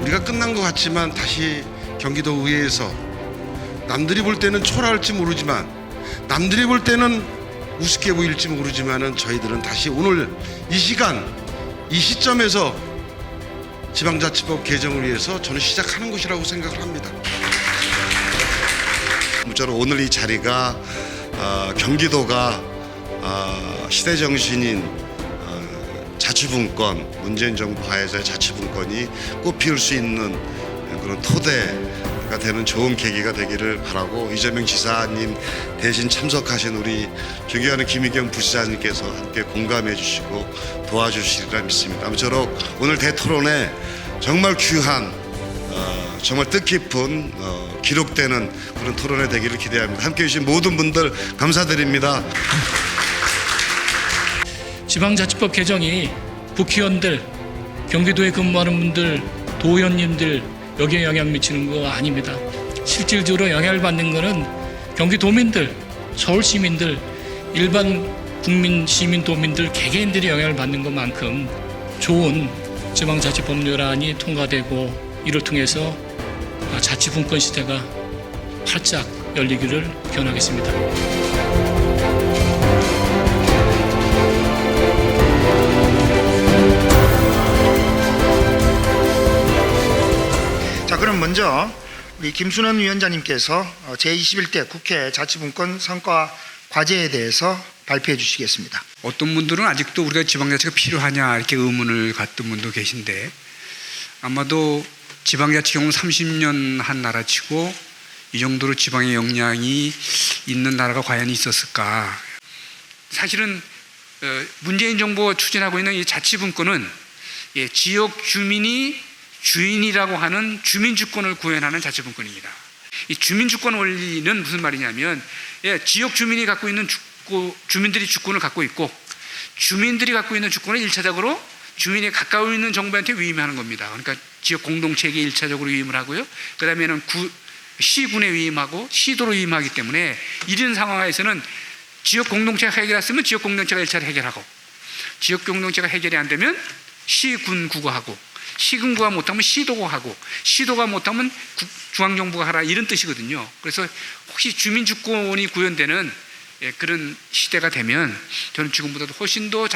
우리가 끝난 것 같지만 다시 경기도 의회에서 남들이 볼 때는 초라할지 모르지만 남들이 볼 때는 우습게 보일지 모르지만은 저희들은 다시 오늘 이 시간 이 시점에서 지방자치법 개정을 위해서 저는 시작하는 것이라고 생각을 합니다. 아무쪼록 오늘 이 자리가 경기도가 시대 정신인 자치분권, 문재인 정부 하에서의 자치분권이 꽃피울 수 있는 그런 토대가 되는 좋은 계기가 되기를 바라고, 이재명 지사님 대신 참석하신 우리 존경하는 김의겸 부시장님께서 함께 공감해 주시고 도와주시리라 믿습니다. 아무쪼록 오늘 대토론에 정말 귀한 정말 뜻깊은 기록되는 그런 토론이 되기를 기대합니다. 함께해 주신 모든 분들 감사드립니다. 지방자치법 개정이 국회의원들, 경기도에 근무하는 분들, 도의원님들 여기에 영향 미치는 거 아닙니다. 실질적으로 영향을 받는 것은 경기도민들, 서울 시민들, 일반 국민, 시민, 도민들, 개개인들이 영향을 받는 것만큼 좋은 지방자치법률안이 통과되고 이를 통해서 자치분권 시대가 활짝 열리기를 기원하겠습니다. 자, 그럼 먼저 우리 김순원 위원장님께서 제21대 국회 자치분권 성과 과제에 대해서 발표해 주시겠습니다. 어떤 분들은 아직도 우리가 지방자치가 필요하냐 이렇게 의문을 갖던 분도 계신데, 아마도 지방자치 경우 30년 한 나라치고 이 정도로 지방의 역량이 있는 나라가 과연 있었을까. 사실은 문재인 정부가 추진하고 있는 이 자치분권은 지역 주민이 주인이라고 하는 주민주권을 구현하는 자치분권입니다. 이 주민주권 원리는 무슨 말이냐면, 지역 주민이 갖고 있는 주민들이 주권을 갖고 있고, 주민들이 갖고 있는 주권을 1차적으로 주민이 가까워 있는 정부한테 위임하는 겁니다. 그러니까 지역 공동체에게 1차적으로 위임을 하고요. 그 다음에는 시군에 위임하고 시도로 위임하기 때문에 이런 상황에서는 지역 공동체가 해결했으면 지역 공동체가 1차로 해결하고, 지역 공동체가 해결이 안 되면 시군 구가 하고, 시군구가 못하면 시도가 하고, 시도가 못하면 중앙정부가 하라, 이런 뜻이거든요. 그래서 혹시 주민주권이 구현되는 그런 시대가 되면 저는 지금보다도 훨씬 더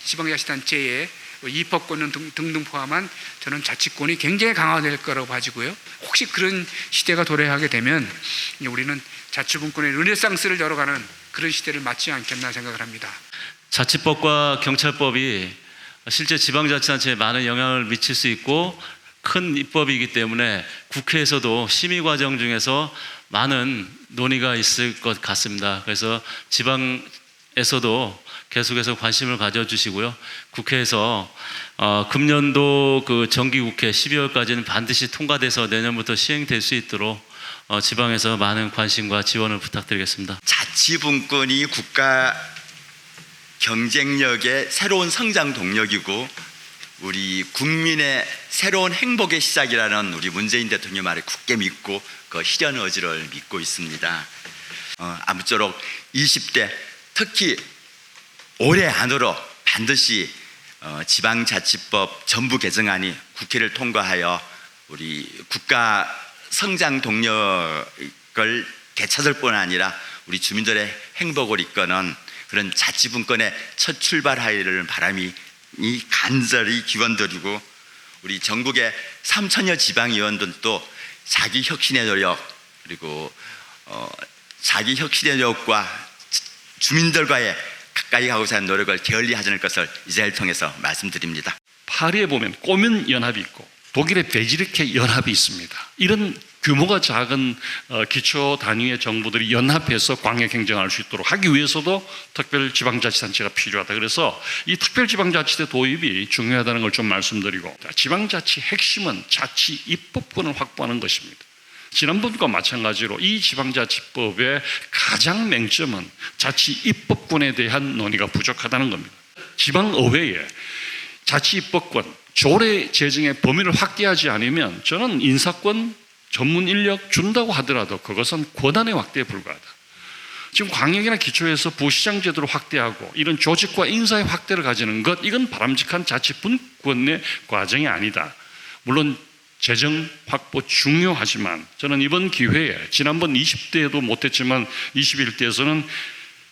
지방자치단체의 입법권은 등등 포함한 저는 자치권이 굉장히 강화될 거라고 봐지고요. 혹시 그런 시대가 도래하게 되면 우리는 자치분권의 르네상스를 열어가는 그런 시대를 맞지 않겠나 생각을 합니다. 자치법과 경찰법이 실제 지방자치단체에 많은 영향을 미칠 수 있고 큰 입법이기 때문에 국회에서도 심의 과정 중에서 많은 논의가 있을 것 같습니다. 그래서 지방에서도 계속해서 관심을 가져주시고요. 국회에서 금년도 그 정기국회 12월까지는 반드시 통과돼서 내년부터 시행될 수 있도록 지방에서 많은 관심과 지원을 부탁드리겠습니다. 자치분권이 국가 경쟁력의 새로운 성장 동력이고 우리 국민의 새로운 행복의 시작이라는 우리 문재인 대통령 말을 굳게 믿고 그 실현 의지를 믿고 있습니다. 아무쪼록 20대 특히 올해 안으로 반드시 지방자치법 전부 개정안이 국회를 통과하여 우리 국가 성장 동력을 되찾을 뿐 아니라 우리 주민들의 행복을 이끄는 그런 자치분권의 첫 출발하기를 바람이 간절히 기원드리고, 우리 전국의 3천여 지방의원들도 자기 혁신의 노력, 그리고 자기 혁신의 노력과 주민들과의 가까이 가고자 하는 노력을 게을리 하지 않을 것을 이 자리를 통해서 말씀드립니다. 파리에 보면 꼬면 연합이 있고 독일의 베지르케 연합이 있습니다. 이런 규모가 작은 기초 단위의 정부들이 연합해서 광역 행정할 수 있도록 하기 위해서도 특별지방자치단체가 필요하다. 그래서 이 특별지방자치대 도입이 중요하다는 걸 좀 말씀드리고, 지방자치 핵심은 자치 입법권을 확보하는 것입니다. 지난번과 마찬가지로 이 지방자치법의 가장 맹점은 자치 입법권에 대한 논의가 부족하다는 겁니다. 지방의회에 자치 입법권, 조례 제정의 범위를 확대하지 않으면 저는 인사권, 전문 인력 준다고 하더라도 그것은 권한의 확대에 불과하다. 지금 광역이나 기초에서 부시장 제도를 확대하고 이런 조직과 인사의 확대를 가지는 것, 이건 바람직한 자치분권의 과정이 아니다. 물론 재정 확보 중요하지만 저는 이번 기회에 지난번 20대에도 못했지만 21대에서는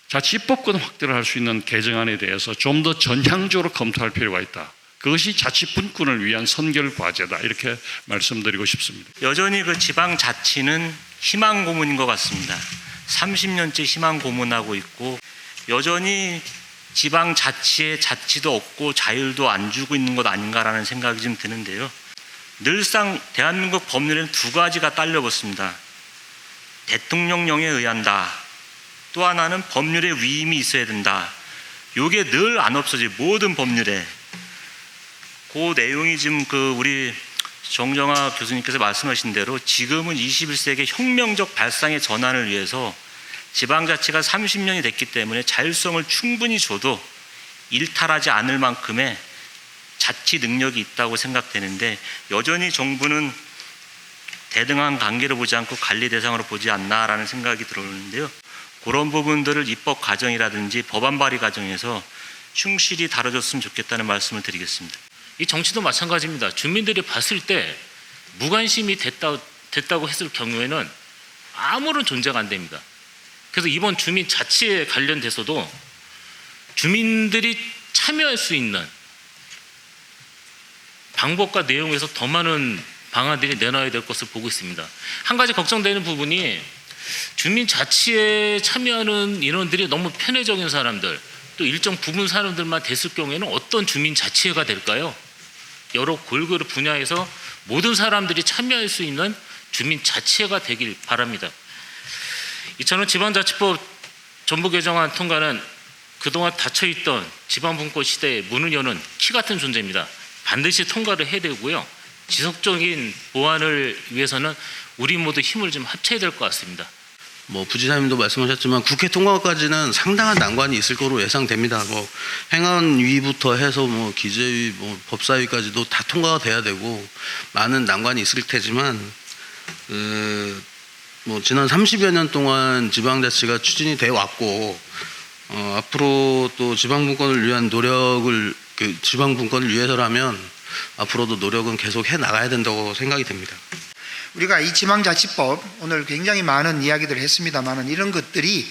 자치입법권 확대를 할 수 있는 개정안에 대해서 좀 더 전향적으로 검토할 필요가 있다. 그것이 자치분권을 위한 선결 과제다. 이렇게 말씀드리고 싶습니다. 여전히 그 지방자치는 희망 고문인 것 같습니다. 30년째 희망 고문하고 있고 여전히 지방자치의 자치도 없고 자율도 안 주고 있는 것 아닌가라는 생각이 좀 드는데요. 늘상 대한민국 법률에는 두 가지가 딸려붙습니다. 대통령령에 의한다. 또 하나는 법률의 위임이 있어야 된다. 이게 늘 안 없어져요. 모든 법률에. 그 내용이 지금 우리 정정화 교수님께서 말씀하신 대로 지금은 21세기 혁명적 발상의 전환을 위해서 지방자치가 30년이 됐기 때문에 자율성을 충분히 줘도 일탈하지 않을 만큼의 자치 능력이 있다고 생각되는데 여전히 정부는 대등한 관계로 보지 않고 관리 대상으로 보지 않나라는 생각이 들어오는데요. 그런 부분들을 입법 과정이라든지 법안 발의 과정에서 충실히 다뤄줬으면 좋겠다는 말씀을 드리겠습니다. 이 정치도 마찬가지입니다. 주민들이 봤을 때 무관심이 됐다고 했을 경우에는 아무런 존재가 안 됩니다. 그래서 이번 주민 자치에 관련돼서도 주민들이 참여할 수 있는 방법과 내용에서 더 많은 방안들이 내놔야 될 것을 보고 있습니다. 한 가지 걱정되는 부분이 주민 자치에 참여하는 인원들이 너무 편애적인 사람들, 또 일정 부분 사람들만 됐을 경우에는 어떤 주민 자치회가 될까요? 여러 골고루 분야에서 모든 사람들이 참여할 수 있는 주민 자치회가 되길 바랍니다. 2000년 지방자치법 전부 개정안 통과는 그동안 닫혀있던 지방분권 시대에 문을 여는 키 같은 존재입니다. 반드시 통과를 해야 되고요. 지속적인 보완을 위해서는 우리 모두 힘을 좀 합쳐야 될 것 같습니다. 부지사님도 말씀하셨지만 국회 통과까지는 상당한 난관이 있을 거로 예상됩니다. 행안위부터 해서 기재위, 법사위까지도 다 통과가 돼야 되고 많은 난관이 있을 테지만 지난 30여 년 동안 지방자치가 추진이 돼 왔고 앞으로 또 지방분권을 위한 노력을 지방분권을 위해서라면 앞으로도 노력은 계속 해 나가야 된다고 생각이 됩니다. 우리가 이 지방자치법 오늘 굉장히 많은 이야기들을 했습니다만 이런 것들이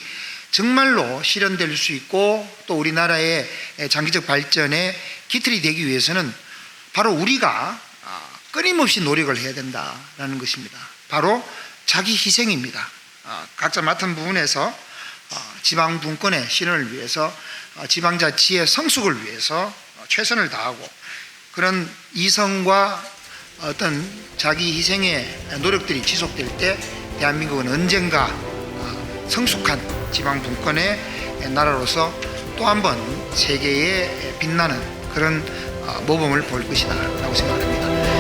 정말로 실현될 수 있고 또 우리나라의 장기적 발전에 기틀이 되기 위해서는 바로 우리가 끊임없이 노력을 해야 된다는 것입니다. 바로 자기 희생입니다. 각자 맡은 부분에서 지방분권의 실현을 위해서 지방자치의 성숙을 위해서 최선을 다하고 그런 이성과 어떤 자기 희생의 노력들이 지속될 때 대한민국은 언젠가 성숙한 지방분권의 나라로서 또 한 번 세계에 빛나는 그런 모범을 볼 것이다 라고 생각합니다.